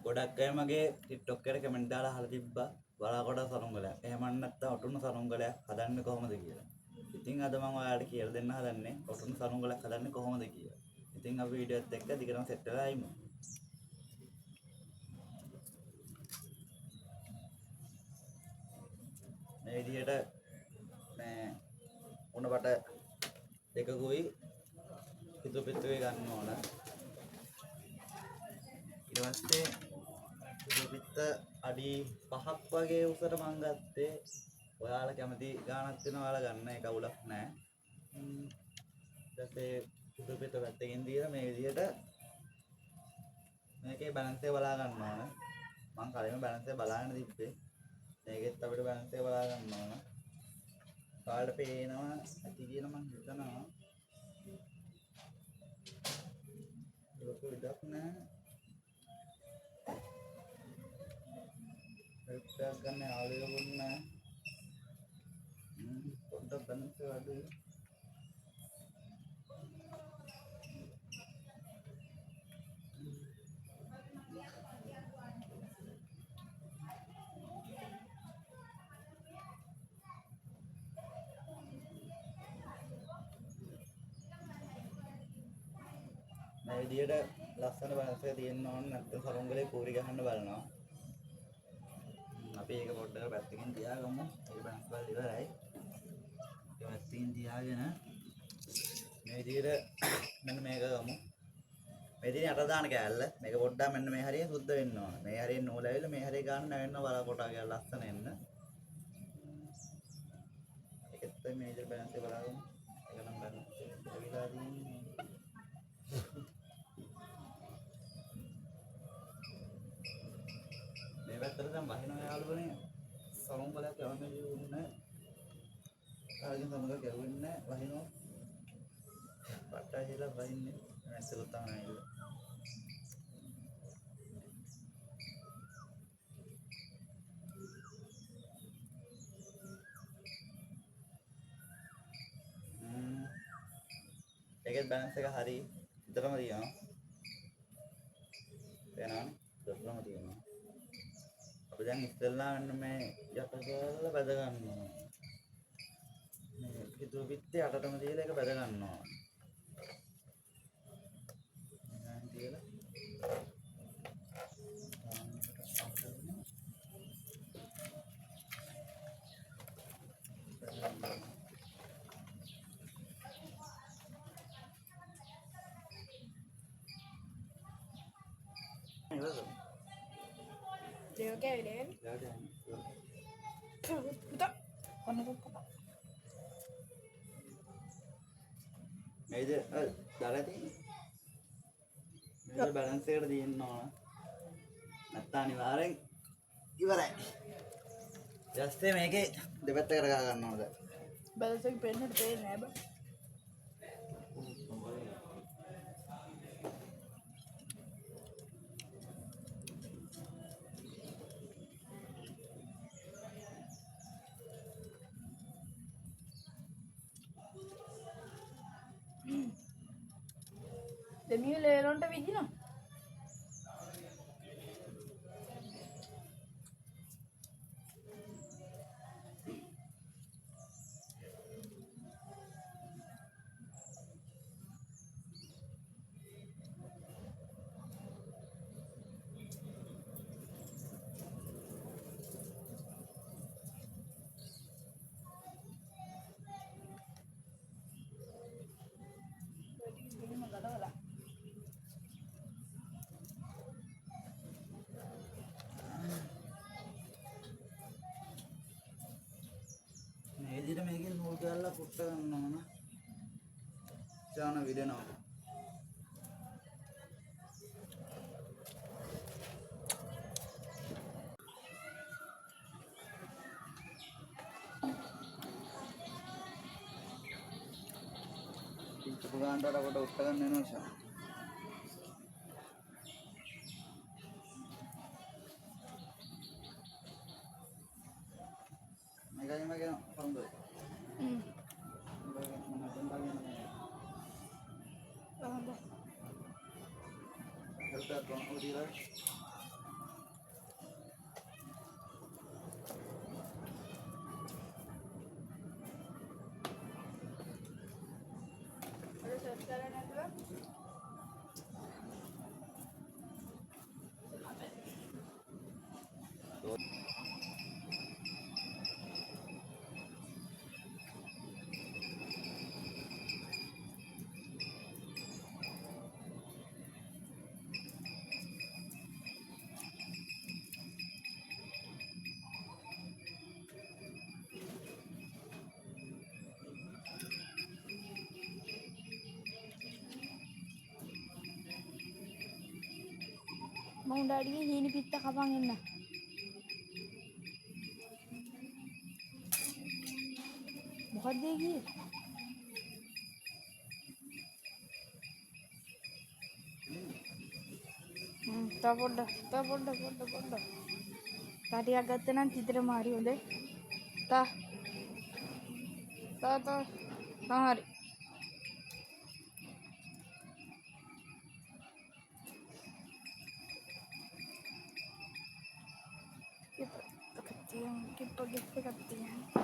ගොඩක් අය මගේ TikTok එකට කමෙන්ට් දාලා අහලා තිබ්බා බලාකොට සරුංගලයක්. එහෙම නැත්නම් ඔටුනු සරුංගලයක් හදන්නේ කොහොමද කියලා. ඉතින් අද මම ඔයාලට කියලා දෙන්න හදන්නේ ඔටුනු සරුංගලයක් හදන්නේ කොහොමද කියලා. ඉතින් අපි වීඩියෝත් එක්ක දිගටම සෙට් වෙලා ඉමු. මේ විදිහට මේ උණ බට දෙකකුයි පිටු පිටුවේ ගන්න ඕන. ඊට පස්සේ පිටු පිට අඩි 5ක් වගේ උසට මම ගත්තේ. ඔයාලා කැමති ගානක් වෙනවා ඔයාලා ගන්න ඒක අවුලක් නැහැ. ඊට පස්සේ පිටු පිට පැත්තකින් දීලා මේ විදිහට මේකේ බැලන්ස් එක බලා ගන්න ඕන. මම කලින්ම බැලන්ස් එක බලාගෙන තිබ්බේ. මේකෙත් අපිට බැලන්ස් එක බලා ගන්න ඕන. ඔයාලට පේනවා ඇති කියලා මම හිතනවා. ලොකු ඉඩක් නැහැ. එක්ක ගන්න ආලෙවුන් නැහැ. පොඩ්ඩක් බැලන්ස් එක අඩුයි. මේ විදිහට ලස්සන බැලන්ස් එක තියෙන්න ඕන නැත්නම් සරුංගලේ කූරි ගහන්න බලනවා. අපි ඒක පොඩ්ඩක් පැත්තකින් තියාගමු. ඒක බැලන්ස් බලලා ඉවරයි. ඒක පැත්තකින් තියාගෙන මේ විදිහට මෙන්න මේක ගමු. මේ විදිහට අට දාන කෑල්ල. මේක පොඩ්ඩක් මෙන්න මේ හරිය සුද්ධ වෙන්න ඕන. මේ හරිය නූල ඇවිල්ලා මේ හරිය ගන්න නැවෙන්න බලා කොටා කියලා ලස්සන එන්න. ඒකත් මේ විදිහට බැලන්ස් එක බලාගමු. ඒක නම් ගන්න. විලා දින්නේ. මේ පැත්තට දැන් වහිනවා යාළුවනේ. සරුංගලයක් යවන්නේ නැහැ. කාගෙන් සමග ගැවෙන්නේ නැහැ. වහිනවා. පට්ටයිලා වහින්නේ නැසල තමයි. ඒකේ බැලන්ස් එක හරි විතරම තියෙනවා. වෙනවනේ. විතරම තියෙනවා. අපි දැන් ඉස්සෙල්ලා මෙන්න මේ යට කරලා බැද ගන්නවා. මේ පිටු පිටේ අටටම තියලා ඒක බැද ගන්නවා. දැන් තියලා Det var gøy, det. Ja, det er Da. Kan du på? මේද දාලා තියෙන්නේ. මේක බැලන්ස් එකට තියෙන්න ඕන. නැත්නම් අනිවාර්යෙන් ඉවරයි. just මේකේ දෙපැත්ත කරගා ගන්න ඕනද? Balance එක පෙන්නට පේන්නේ නැහැ බං. දෙමිය ලේරොන්ට විදිනවා. මේ විදිහට මේකෙන් නූල් ගාලා පුට්ට ගන්න ඕන. චාන විදෙනවා. ඉච්චු ගානට කොට උත්ත ගන්න වෙනවා ෂා. මේකයි මගේ පොරොන්දුයි. මම උඩාඩියේ හීනි පිත්ත කපන් එන්න. මොකක්ද ඒ කියේ? තව පොඩ්ඩක්. තා ටිකක් ගත්තා නම් තිතරම හරි හොඳේ. තා හරි. කිප්ප එකක් තියෙනවා.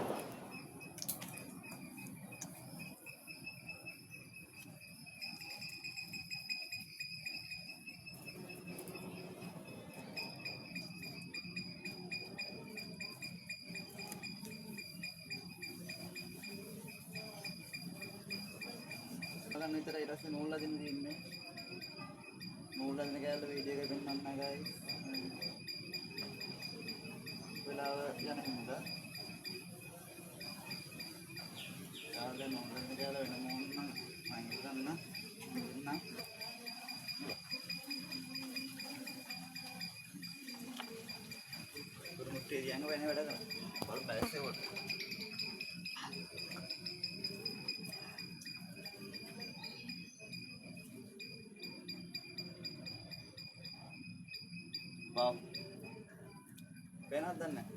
බලන්න විතර ඊට පස්සේ නූල් අදින්න තියෙන්නේ. නූල් අදින කැලේ වීඩියෝ එකකින් පෙන්නන්න ගායි. වෙලාව යන හින්දා. ආයෙත් නූල් අදින කැලේ වෙන මොන්න මම හිතන්න. මුට්ටිය දිහාම වෙන වැඩ කරනවා. බලන්න බැලන්ස් එක කොට. Wow. Penat dan nih.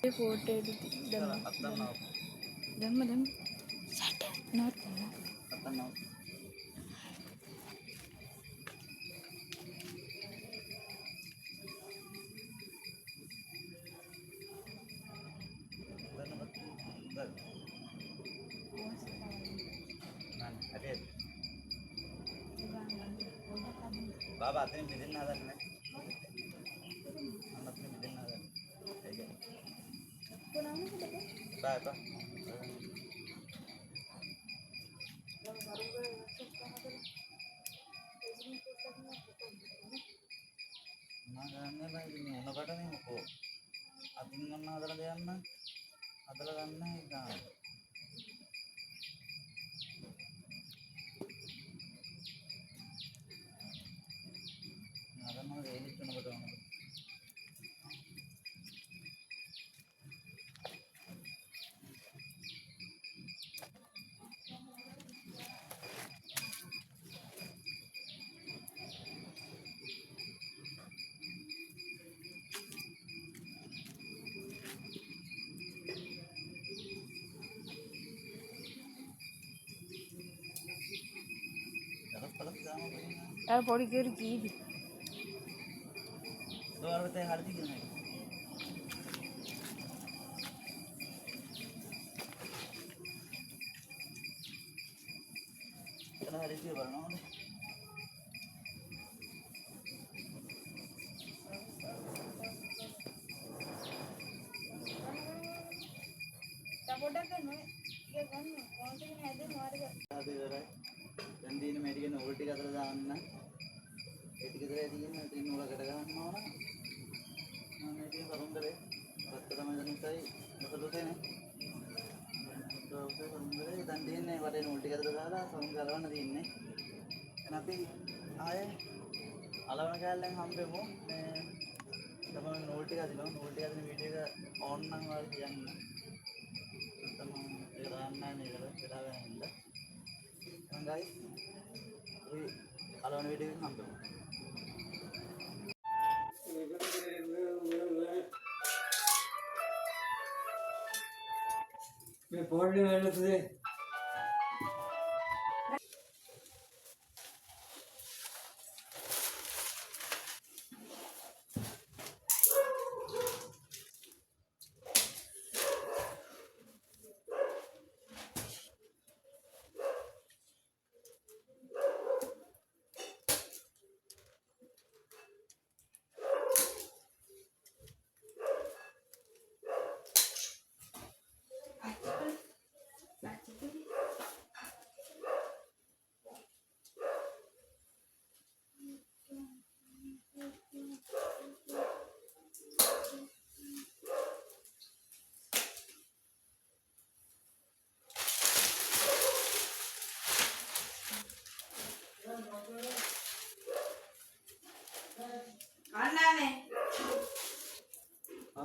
ඒ ෆෝටෝ එඩිට් දැම්ම. Atan mau. දැම්ම. සැට නෝත්. Atan mau. Baba, atin bidin na dan nih. Anak ni bidin na dan. Bye bye. Maganda ba ini? Ano ba rin mo? Ating mga nadala diyan na. Adala kan na ikaw. Nada mga galit ko na ba doon? අර පොඩි කරු කීවි. Doar betul hari tiga nih. Karena hari tiga baru nih. පොඩ්ඩක් ගන්න. ඒක ගන්න. කොහොමද හැදෙන්නේ මාර්ගය. Ada berai. Dan di ini median ulti kata dalam itu kita lihat ini nula kata kan mana? Mana ini barang deh. Betul sama jenis saya. Betul betul nih. Betul barang deh. Dan di ini pada ulti kata dalam sama kalau nanti ini. Kenapa? Ayah. Alam kaya yang hampir mau. Sama ulti kata video ka on nang lagi yang. Sama kerana nih kalau kita kan. Guys, we alone video hampir. मैं पढ़ने वाला तुझे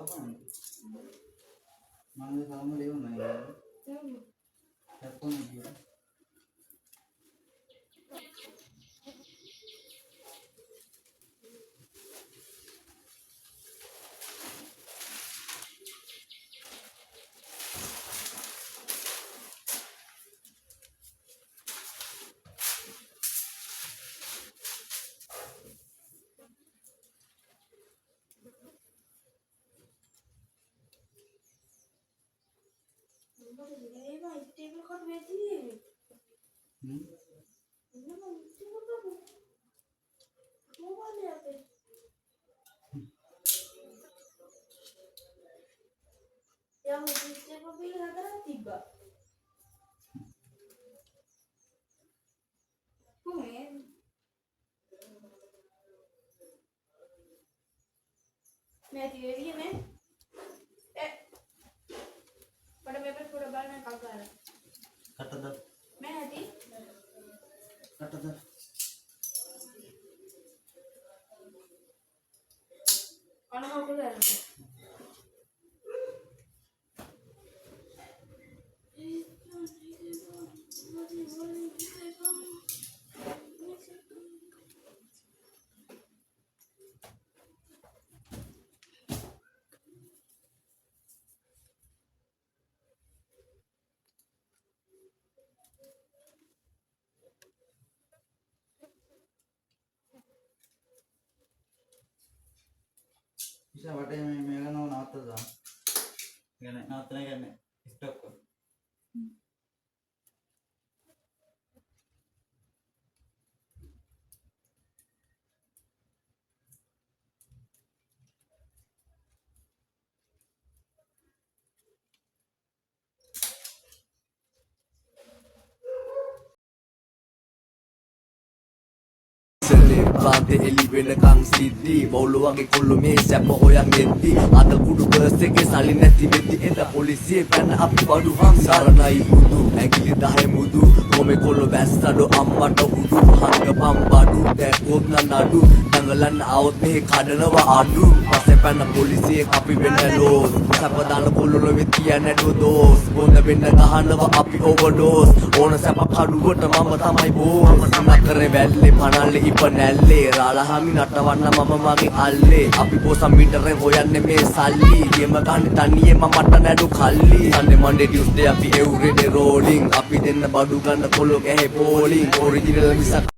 apa nanti? Mana kamu dia mana? Telepon dia. Yang bisa mobil ada tiba. Kumen. मैं तेरी में बड़ा paper पूरा बाल में काट रहा है Kata dah. मैं हती Kata dah. कौन को कर रहा है Bisa baca yang mereka nak nata dah. Kan nata ni kan stop. පාන්තේ එලි වෙනකං සිද්ධි බෞල වගේ කොල්ලෝ මේ සැප හොයන් එද්දි අද කුඩු බර්ස් එකේ සල්ලි නැති වෙද්දි එද පොලිසියේ පැන අපි බඩු හංසරණයි බුදු ඇගිලි 10 මුදු කොමේ කොල්ලෝ වැස්සඩෝ අම්මට උඩු හංගපම් බඩු දැක්කොත් නඩු දඟලන්න આવොත් මේ කඩනවා අඩු පස්සේ පැන පොලිසියේ අපි වෙන්න ලෝස් සැප දාන කොල්ලෝ වෙත් කියන්නේ දොස් බොඳ වෙන්න ගහනවා අපි ඕවර්ඩෝස් ඕන සැප කඩුවට මම තමයි බෝස් නකරේ වැල්ලේ පනල්ලේ ඉප නැල්ලේ රාලහාමි නටවන්න මම මගේ අල්ලේ අපි පොසම් මීටරෙන් හොයන්නේ මේ සල්ලි ගෙම ගන්න තනියෙම මට නැඩු කල්ලි සන්ඩේ මන්ඩේ ටියුස්ඩේ අපි එව්රිඩේ රෝලින් අපි දෙන්න බඩු ගන්න කොල්ලෝ ගැහේ පෝලින් ඔරිජිනල් මිසක්